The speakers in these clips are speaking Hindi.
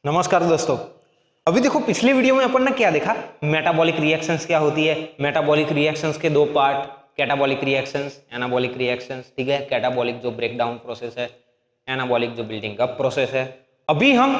नमस्कार दोस्तों। अभी देखो पिछले वीडियो में अपन ने क्या देखा, मेटाबॉलिक रिएक्शंस क्या होती है। मेटाबॉलिक रिएक्शंस के दो part, catabolic reactions, anabolic reactions. ठीक है, कैटाबॉलिक जो ब्रेक डाउन प्रोसेस है, एनाबॉलिक जो बिल्डिंग अप प्रोसेस है। अभी हम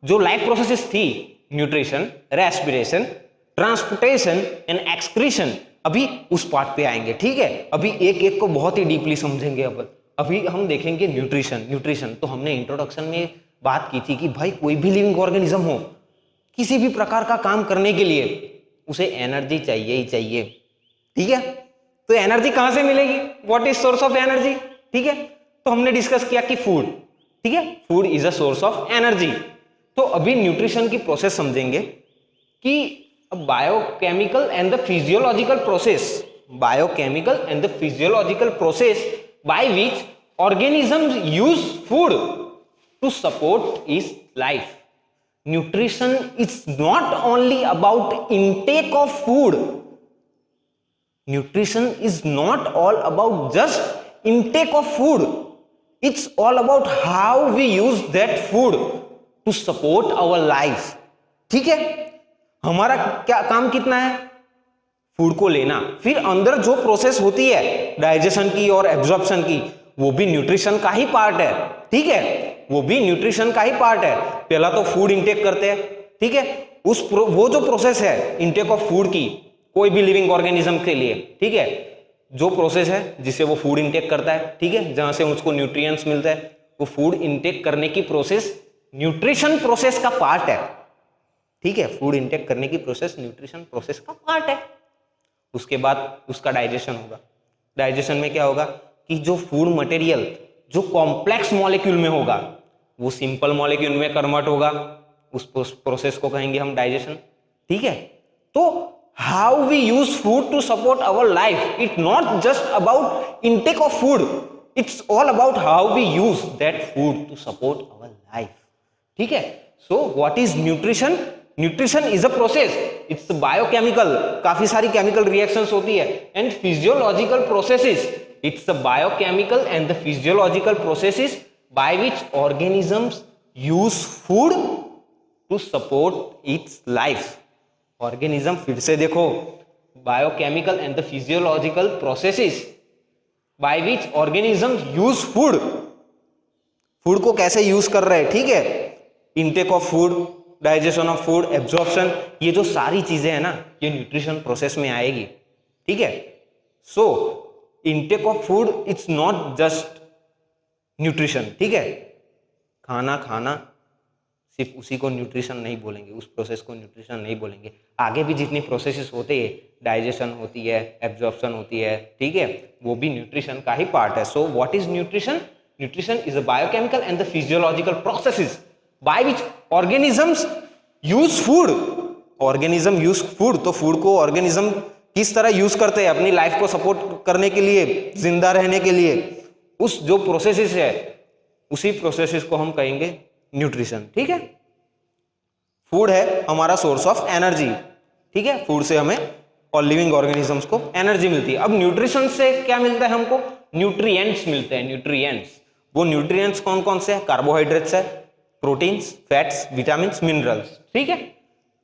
जो लाइफ प्रोसेसेस थी, nutrition, respiration, transportation and excretion, अभी उस पार्ट पे आएंगे। ठीक है, अभी एक एक को बहुत ही डीपली समझेंगे। अभी हम देखेंगे न्यूट्रिशन। न्यूट्रिशन तो हमने इंट्रोडक्शन में बात की थी कि भाई कोई भी लिविंग ऑर्गेनिज्म हो, किसी भी प्रकार का काम करने के लिए उसे एनर्जी चाहिए ही चाहिए। ठीक है, तो एनर्जी कहां से मिलेगी, what is source of energy. ठीक है, तो हमने डिस्कस किया कि फूड। ठीक है, food is a source of energy. तो अभी न्यूट्रिशन की प्रोसेस समझेंगे कि biochemical and the physiological process, biochemical and the physiological process by which organisms use food to support its life. Nutrition is not only about intake of food. Nutrition is not all about just intake of food. It's all about how we use that food to support our life. ठीक है, हमारा क्या काम कितना है, फूड को लेना, फिर अंदर जो प्रोसेस होती है डाइजेशन की और एब्जॉर्प्शन की, वो भी न्यूट्रिशन का ही पार्ट है। ठीक है, वो भी न्यूट्रिशन का ही पार्ट है। पहला तो फूड इंटेक करते हैं। ठीक है, वो जो प्रोसेस है इंटेक ऑफ फूड की, कोई भी लिविंग ऑर्गेनिज्म के लिए, ठीक है, जो प्रोसेस है जिससे वो फूड इंटेक करता है, ठीक है, जहां से उसको न्यूट्रिएंट्स मिलता है, वो फूड इंटेक करने की प्रोसेस न्यूट्रिशन प्रोसेस का पार्ट है। ठीक है, फूड इंटेक करने की प्रोसेस न्यूट्रिशन प्रोसेस का पार्ट है। उसके बाद उसका डाइजेशन होगा। डाइजेशन में क्या होगा कि जो फूड मटेरियल जो कॉम्प्लेक्स मॉलिक्यूल में होगा वो सिंपल मॉलिक्यूल में कन्वर्ट होगा। उस प्रोसेस को कहेंगे हम डाइजेशन। ठीक है, तो how we use food to support our life, it not just about intake of food, it's all about how we use that food to support our life. ठीक है, so what is nutrition. Nutrition is a process, it's biochemical, काफी सारी केमिकल रिएक्शंस होती है, and physiological processes, it's the biochemical and the physiological processes by which organisms use food to support its life. Organism, फिर से देखो, biochemical and the physiological processes by which organisms use food. Food को कैसे यूज कर रहे हैं, ठीक है, intake of food, digestion of food, absorption, ये जो सारी चीजें हैं ना, ये न्यूट्रिशन प्रोसेस में आएगी। ठीक है, so intake of food it's not just nutrition. ठीक है, खाना खाना सिर्फ उसी को न्यूट्रिशन नहीं बोलेंगे, उस प्रोसेस को न्यूट्रिशन नहीं बोलेंगे। आगे भी जितनी प्रोसेसेस होते हैं, डाइजेशन होती है, एब्जॉर्प्शन होती है, ठीक है, वो भी न्यूट्रिशन का ही पार्ट है। So what is nutrition. Nutrition is a biochemical and the physiological processes by which organisms use food. Organism use food, तो फूड को ऑर्गेनिज्म किस तरह यूज करते हैं अपनी लाइफ को सपोर्ट करने के लिए, जिंदा रहने के लिए, उस जो प्रोसेसेस है उसी प्रोसेसेस को हम कहेंगे न्यूट्रिशन। ठीक है, फूड है हमारा सोर्स ऑफ एनर्जी। ठीक है, फूड से हमें और लिविंग ऑर्गेनिजम्स को एनर्जी मिलती है। अब न्यूट्रिशन से क्या मिलता है हमको, न्यूट्रिएंट्स मिलते हैं। न्यूट्रिएंट्स, वो न्यूट्रिएंट्स कौन कौन से है, कार्बोहाइड्रेट्स है, प्रोटीन्स, फैट्स, विटामिन्स, मिनरल्स। ठीक है,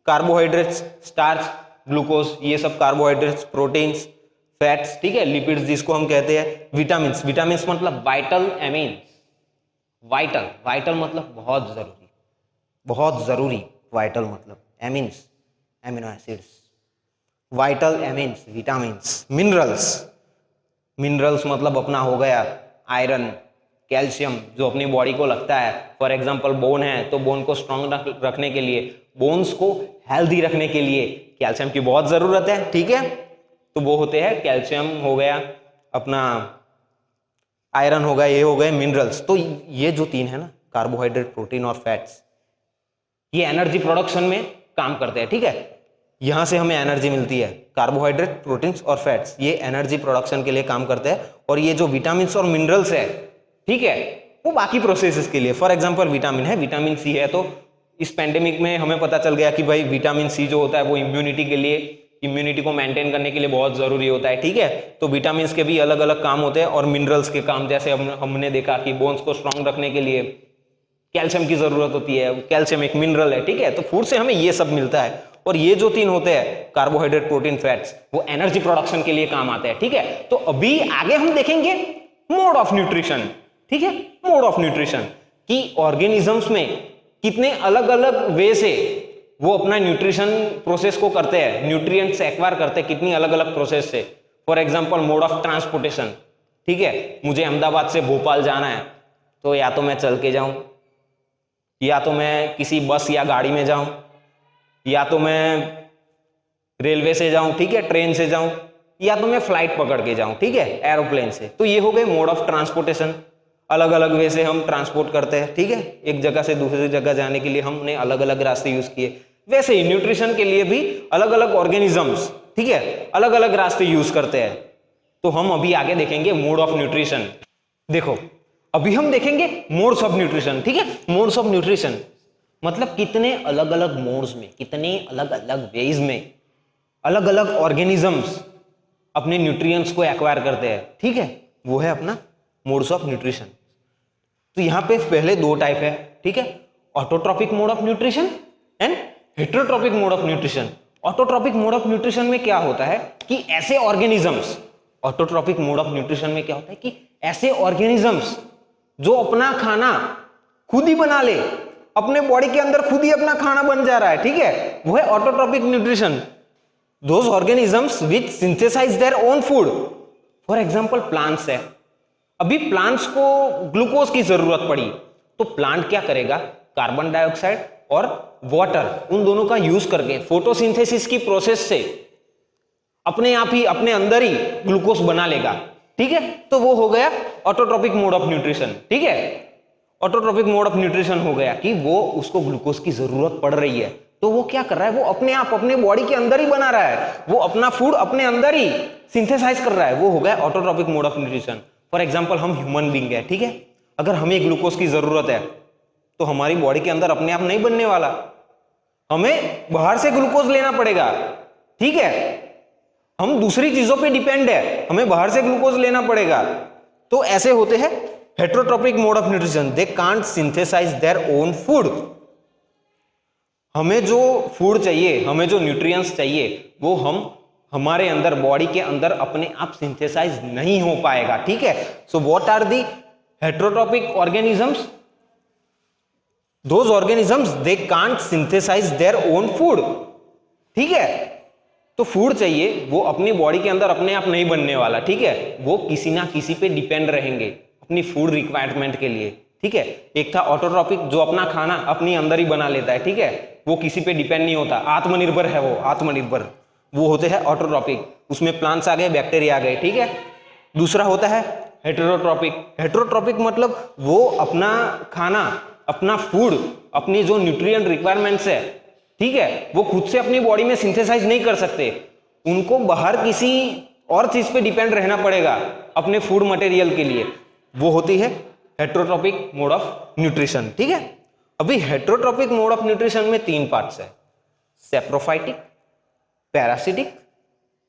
कार्बोहाइड्रेट्स, स्टार्च, ग्लूकोज, ये सब कार्बोहाइड्रेट्स, प्रोटीन्स, फैट्स, ठीक है, लिपिड्स जिसको हम कहते हैं, विटामिन्स, विटामिन्स मतलब वाइटल एमीन्स। वाइटल, वाइटल मतलब बहुत जरूरी, बहुत जरूरी, वाइटल मतलब amines, amino acids, vital amines, vitamins. Minerals, minerals मतलब अपना हो गया आयरन, कैल्शियम, जो अपनी बॉडी को लगता है। फॉर एग्जांपल बोन है, तो बोन को स्ट्रांग रखने के लिए, बोन्स को हेल्दी रखने के लिए कैल्शियम की बहुत जरूरत है। ठीक है, तो वो होते हैं कैल्शियम हो गया, अपना आयरन हो गया, ये हो गए मिनरल्स। तो ये जो तीन है ना, कार्बोहाइड्रेट, प्रोटीन और फैट्स, ये एनर्जी प्रोडक्शन में काम करते हैं। ठीक है, यहां से हमें एनर्जी मिलती है। कार्बोहाइड्रेट, प्रोटीन्स और फैट्स, ये एनर्जी प्रोडक्शन के लिए काम करते हैं। और ये जो विटामिन और मिनरल्स है, ठीक है, वो बाकी प्रोसेसेस के लिए। फॉर एग्जांपल विटामिन है, विटामिन सी है, तो इस पेंडेमिक में हमें पता चल गया कि भाई विटामिन सी जो होता है वो इम्यूनिटी के लिए, इम्यूनिटी को मेंटेन करने के लिए बहुत जरूरी होता है। ठीक है, तो विटामिन के भी अलग अलग काम होते हैं और मिनरल्स के काम, जैसे हमने देखा कि बोन्स को स्ट्रांग रखने के लिए कैल्शियम की जरूरत होती है, कैल्शियम एक मिनरल है, ठीक है। तो फूड से हमें ये सब मिलता है। और ये जो तीन होते हैं कार्बोहाइड्रेट, प्रोटीन, फैट्स, वो एनर्जी प्रोडक्शन के लिए काम आते हैं, ठीक है। तो अभी आगे हम देखेंगे मोड ऑफ न्यूट्रिशन, ठीक है। मोड ऑफ न्यूट्रिशन कि ऑर्गेनिजम्स में कितने अलग अलग वे से वो अपना न्यूट्रिशन प्रोसेस को करते हैं, न्यूट्रिएंट्स एक्वायर करते हैं, कितनी अलग अलग प्रोसेस से। For example mode of transportation, ठीक है। मुझे अहमदाबाद से भोपाल जाना है, तो या तो मैं चल के जाऊं, या तो मैं किसी बस या गाड़ी में जाऊं, या तो मैं रेलवे से जाऊं, ठीक है, ट्रेन से जाऊं, या तो मैं फ्लाइट पकड़ के जाऊं, ठीक है, एरोप्लेन से। तो ये हो गए मोड ऑफ ट्रांसपोर्टेशन। अलग अलग वे से हम ट्रांसपोर्ट करते हैं, ठीक है। एक जगह से दूसरी जगह जाने के लिए हमने अलग अलग रास्ते यूज किए। वैसे ही न्यूट्रिशन के लिए भी अलग अलग ऑर्गेनिजम्स, ठीक है, अलग अलग रास्ते यूज करते हैं। तो हम अभी आगे देखेंगे मोड ऑफ न्यूट्रिशन। देखो अभी हम देखेंगे मोड्स ऑफ न्यूट्रिशन, ठीक है। मोड्स ऑफ न्यूट्रिशन मतलब कितने अलग अलग मोड्स में, कितने अलग अलग वेज में अलग अलग ऑर्गेनिजम्स अपने न्यूट्रिएंट्स को एक्वायर करते हैं, ठीक है। वो है अपना मोड्स ऑफ न्यूट्रिशन। तो यहां पे पहले दो टाइप है, ठीक है, autotrophic mode of nutrition and heterotrophic mode of nutrition. Autotrophic mode of nutrition में क्या होता है कि ऐसे organisms, autotrophic mode of nutrition में क्या होता है कि ऐसे ऑर्गेनिजम्स जो अपना खाना खुद ही बना ले, अपने बॉडी के अंदर खुद ही अपना खाना बन जा रहा है, ठीक है, वो है autotrophic nutrition. Those organisms which synthesise their own food. For example plants है, अभी प्लांट्स को ग्लूकोज की जरूरत पड़ी, तो प्लांट क्या करेगा, कार्बन डाइऑक्साइड और वाटर, उन दोनों का यूज करके फोटोसिंथेसिस की प्रोसेस से अपने आप ही अपने अंदर ही ग्लूकोज बना लेगा, ठीक है। तो वो हो गया ऑटोट्रॉपिक मोड ऑफ न्यूट्रिशन, ठीक है। ऑटोट्रॉपिक मोड ऑफ न्यूट्रिशन हो गया कि वो उसको ग्लूकोज की जरूरत पड़ रही है, तो वो क्या कर रहा है, वो अपने आप अपने बॉडी के अंदर ही बना रहा है, वो अपना फूड अपने अंदर ही सिंथेसाइज कर रहा है, वो हो गया autotrophic mode of nutrition. For example हम ह्यूमन बीइंग है, ठीक है, अगर हमें ग्लूकोज की जरूरत है तो हमारी बॉडी के अंदर अपने आप नहीं बनने वाला, हमें बाहर से ग्लूकोज लेना पड़ेगा, ठीक है। हम दूसरी चीजों पे डिपेंड है, हमें बाहर से ग्लूकोज लेना पड़ेगा। तो ऐसे होते हैं heterotrophic mode of nutrition, they can't synthesise their own food. हमें जो फूड चाहिए, हमें जो न्यूट्रिएंट्स चाहिए, वो हम हमारे अंदर बॉडी के अंदर अपने आप सिंथेसाइज नहीं हो पाएगा, ठीक है। So what are the heterotrophic organisms, those organisms they can't synthesise their own food, ठीक है। तो फूड चाहिए, वो अपनी बॉडी के अंदर अपने आप नहीं बनने वाला, ठीक है, वो किसी ना किसी पे डिपेंड रहेंगे अपनी फूड रिक्वायरमेंट के लिए, ठीक है। एक था ऑटोट्रॉपिक जो अपना खाना अपनी अंदर ही बना लेता है, ठीक है, वो किसी पे डिपेंड नहीं होता, आत्मनिर्भर है, वो आत्मनिर्भर, वो होते हैं ऑटोट्रॉपिक, उसमें प्लांट्स आ गए, बैक्टीरिया आ गए, ठीक है। दूसरा होता है हेटेरोट्रॉपिक। हेटेरोट्रॉपिक मतलब वो अपना खाना, अपना फूड, अपनी जो न्यूट्रिएंट रिक्वायरमेंट्स है, ठीक है, वो खुद से अपनी बॉडी में सिंथेसाइज नहीं कर सकते, उनको बाहर किसी और चीज पे डिपेंड रहना पड़ेगा अपने फूड मटेरियल के लिए, वो होती है हेटेरोट्रॉपिक मोड ऑफ न्यूट्रिशन, ठीक है। अभी हेटेरोट्रॉपिक मोड ऑफ न्यूट्रिशन में तीन पार्ट्स है, सेप्रोफाइटिक, पैरासिटिक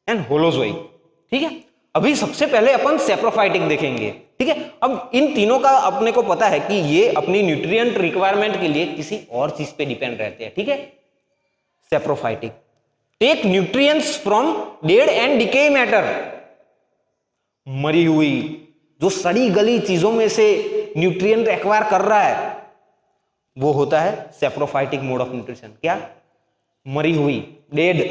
एंड होलोजोइक, ठीक है। अभी सबसे पहले अपन सेप्रोफाइटिक देखेंगे, ठीक है। अब इन तीनों का अपने को पता है कि ये अपनी न्यूट्रिएंट रिक्वायरमेंट के लिए किसी और चीज पे डिपेंड रहते हैं, ठीक है। Saprophytic take nutrients from dead and decay matter, मरी हुई जो सड़ी गली चीजों में से न्यूट्रिएंट एक्वायर कर रहा है, वो होता है सेप्रोफाइटिक मोड ऑफ न्यूट्रिशन। क्या, मरी हुई, डेड,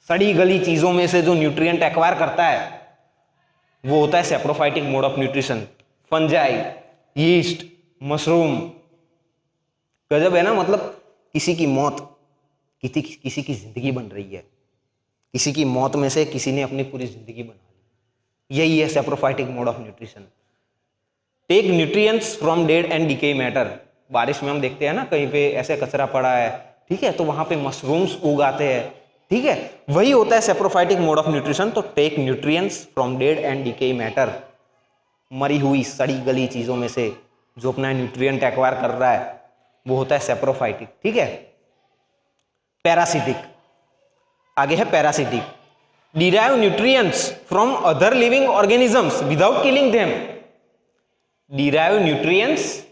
सड़ी गली चीजों में से जो न्यूट्रिएंट एक्वायर करता है, वो होता है saprophytic mode of nutrition. Fungi, yeast, mushroom, गजब है ना, मतलब किसी की मौत, किसी की जिंदगी बन रही है, किसी की मौत में से किसी ने अपनी पूरी जिंदगी बना ली, यही है saprophytic mode of nutrition. Take nutrients from dead and decay matter, बारिश में हम देखते हैं ना कहीं पे ऐसे कचरा पड़ा है, ठीक है, तो वहां पे मशरूम्स उगाते हैं, ठीक है, वही होता है सेप्रोफाइटिक मोड ऑफ न्यूट्रिशन। तो take nutrients from dead and decay matter, मरी हुई सड़ी गली चीजों में से जो अपना न्यूट्रिएंट एक्वायर कर रहा है, वो होता है सेप्रोफाइटिक, ठीक है। पैरासिटिक, आगे है parasitic, derive nutrients from other living organisms without killing them, derive nutrients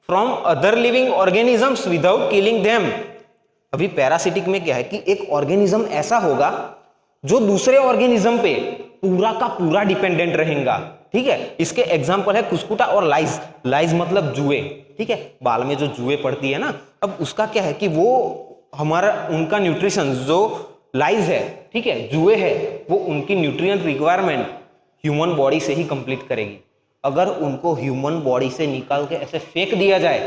from other living organisms without killing them. अभी पैरासिटिक में क्या है कि एक ऑर्गेनिज्म ऐसा होगा जो दूसरे ऑर्गेनिज्म पे पूरा का पूरा डिपेंडेंट रहेगा, ठीक है। इसके एग्जांपल है कुस्कुटा और लाइज। लाइज मतलब जुए, ठीक है, बाल में जो जुए पड़ती है ना, अब उसका क्या है कि वो हमारा उनका न्यूट्रिशन जो लाइज है, ठीक है, जुए है, वो उनकी न्यूट्रिएंट रिक्वायरमेंट ह्यूमन बॉडी से ही कंप्लीट करेगी। अगर उनको ह्यूमन बॉडी से निकाल के ऐसे फेंक दिया जाए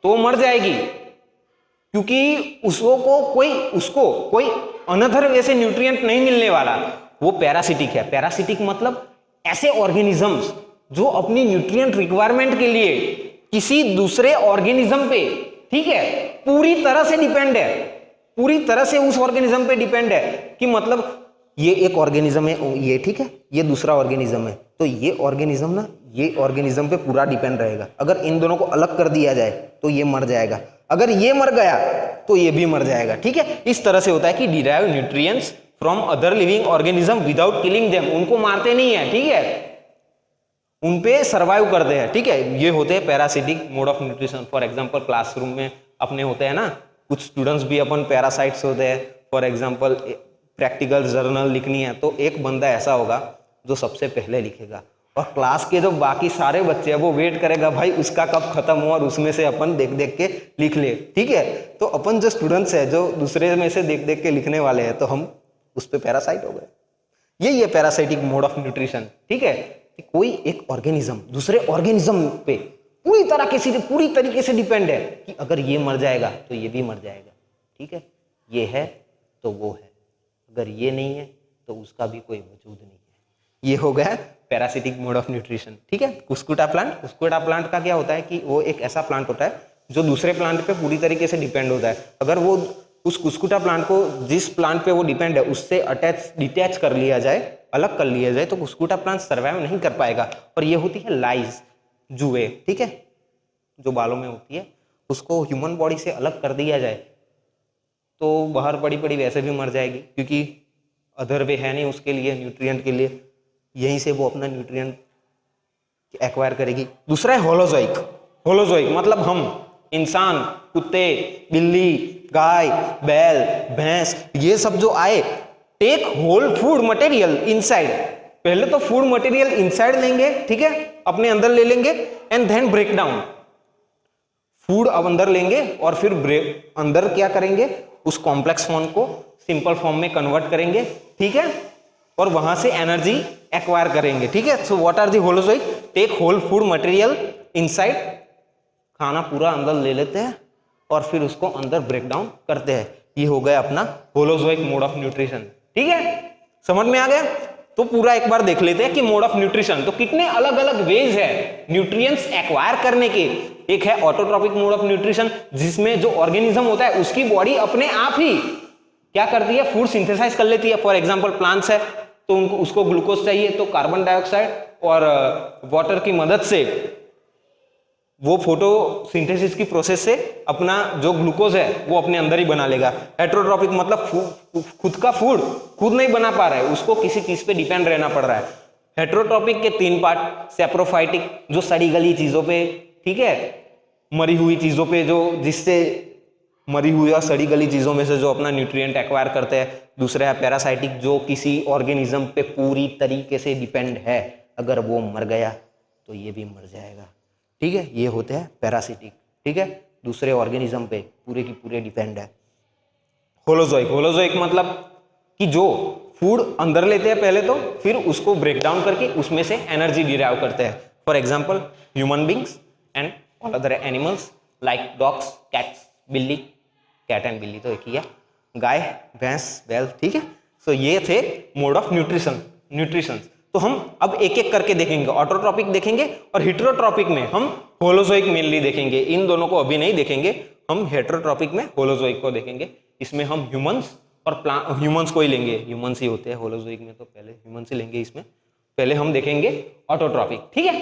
तो मर जाएगी, क्योंकि उसको कोई अनदर वे से न्यूट्रिएंट नहीं मिलने वाला। वो पैरासिटिक है। पैरासिटिक मतलब ऐसे ऑर्गेनिजम्स जो अपनी न्यूट्रिएंट रिक्वायरमेंट के लिए किसी दूसरे ऑर्गेनिज्म पे, ठीक है, पूरी तरह से डिपेंड है, पूरी तरह से उस ऑर्गेनिज्म पे डिपेंड है कि मतलब ये एक ऑर्गेनिज्म है, ये ठीक है, ये दूसरा ऑर्गेनिज्म है, तो ये ऑर्गेनिज्म ना ये ऑर्गेनिज्म पे पूरा डिपेंड रहेगा। अगर इन दोनों को अलग कर दिया जाए तो ये मर जाएगा, अगर ये मर गया तो ये भी मर जाएगा, ठीक है। इस तरह से होता है कि derive nutrients from other living organism without killing them. उनको मारते नहीं है, ठीक है, उन पे सर्वाइव करते हैं, ठीक है। ये होते हैं parasitic mode of nutrition. For example classroom में अपने होते हैं ना कुछ स्टूडेंट्स भी अपन पैरासाइट्स होते हैं। फॉर एग्जांपल प्रैक्टिकल जर्नल लिखनी है तो एक बंदा ऐसा होगा जो सबसे पहले लिखेगा, और क्लास के जो बाकी सारे बच्चे हैं वो वेट करेगा भाई उसका कब खत्म हो और उसमें से अपन देख देख के लिख ले, ठीक है। तो अपन जो स्टूडेंट्स है जो दूसरे में से देख देख के लिखने वाले हैं तो हम उस पर पैरासाइट हो गए। यही है पैरासाइटिक मोड ऑफ न्यूट्रिशन, ठीक है, कि कोई एक ऑर्गेनिज्म दूसरे ऑर्गेनिज्म पे पूरी तरीके से डिपेंड है कि अगर ये मर जाएगा तो ये भी मर जाएगा, ठीक है। ये है तो वो है, अगर ये नहीं है तो उसका भी कोई वजूद नहीं है। ये हो गया पैरासिटिक मोड ऑफ न्यूट्रिशन, ठीक है। कुस्कुटा प्लांट का क्या होता है कि वो एक ऐसा प्लांट होता है जो दूसरे प्लांट पे पूरी तरीके से डिपेंड होता है। अगर वो उस कुस्कुटा प्लांट को जिस प्लांट पे वो डिपेंड है उससे डिटैच कर लिया जाए, अलग कर लिया जाए, तो कुस्कुटा प्लांट सर्वाइव नहीं कर पाएगा। और ये होती है लाइज, जुए, ठीक है, जो बालों में होती है, उसको ह्यूमन बॉडी से अलग कर दिया जाए तो बाहर पड़ी पड़ी वैसे भी मर जाएगी, क्योंकि अदर वे है नहीं उसके लिए न्यूट्रिएंट के लिए, यहीं से वो अपना न्यूट्रिएंट एक्वायर करेगी। दूसरा है होलोजोइक। होलोजोइक मतलब हम इंसान, कुत्ते, बिल्ली, गाय, बैल, भैंस, ये सब जो आए take whole food material inside. पहले तो फूड मटेरियल इनसाइड लेंगे, ठीक है, अपने अंदर ले लेंगे, and then break down. Food अब अंदर लेंगे और फिर अंदर क्या करेंगे, उस कॉम्प्लेक्स फॉर्म को सिंपल फॉर्म में कन्वर्ट करेंगे, ठीक है, और वहां से एनर्जी एक्वायर करेंगे, ठीक है। So what are the holozoic? Take whole food material inside, खाना पूरा अंदर ले लेते हैं और फिर उसको अंदर ब्रेक डाउन करते हैं। ये हो गया अपना होलोजोइक मोड ऑफ न्यूट्रिशन, ठीक है, समझ में आ गया। तो पूरा एक बार देख लेते हैं कि मोड ऑफ न्यूट्रिशन तो कितने अलग अलग वेज है न्यूट्रिएंट्स एक्वायर करने के। एक है ऑटोट्रॉपिक मोड ऑफ न्यूट्रिशन, जिसमें जो ऑर्गेनिज्म होता है उसकी बॉडी अपने आप ही क्या करती है, फूड सिंथेसाइज कर लेती है। फॉर एग्जांपल प्लांट्स है तो उनको उसको ग्लूकोज चाहिए, तो कार्बन डाइऑक्साइड और वाटर की मदद से वो फोटोसिंथेसिस की प्रोसेस से अपना जो ग्लूकोज है वो अपने अंदर ही बना लेगा। हेटेरोट्रॉपिक मतलब खुद का फूड खुद नहीं बना पा रहा है, उसको किसी चीज पे डिपेंड रहना पड़ रहा है। हेटेरोट्रॉपिक के 3 पार्ट, सेप्रोफाइटिक जो सड़ी गली चीजों पे, ठीक है, मरी हुई चीजों पे, जो जिससे मरी हुई और सड़ी गली चीजों में से जो अपना न्यूट्रिएंट एक्वायर करते हैं। दूसरा है पैरासाइटिक, जो किसी ऑर्गेनिज्म पे पूरी तरीके से डिपेंड है, अगर वो मर गया तो ये भी मर जाएगा, ठीक है। ये होते हैं पैरासिटिक, ठीक है, दूसरे ऑर्गेनिज्म पे पूरे की पूरे डिपेंड है। होलोजोइक, होलोजोइक मतलब कि जो फूड अंदर लेते हैं पहले तो, फिर उसको ब्रेक डाउन करके उसमें से एनर्जी डिराइव करते हैं। For example human beings and all other animals like dogs, cats, बिल्ली, कैट एंड बिल्ली तो एक ही है, गाय, भैंस, बैल, ठीक है। सो ये थे मोड ऑफ न्यूट्रिशन। तो हम अब एक एक करके देखेंगे, ऑटोट्रॉपिक देखेंगे और हेटेरोट्रॉपिक में हम होलोजोइक मेनली देखेंगे। इन दोनों को अभी नहीं देखेंगे, हम हेटेरोट्रॉपिक में होलोजोइक को देखेंगे। इसमें हम ह्यूमंस और ह्यूमंस को ही लेंगे, ह्यूमंस ही होते हैं होलोजोइक में, तो पहले ह्यूमंस ही लेंगे। इसमें पहले हम देखेंगे ऑटोट्रॉपिक, ठीक है।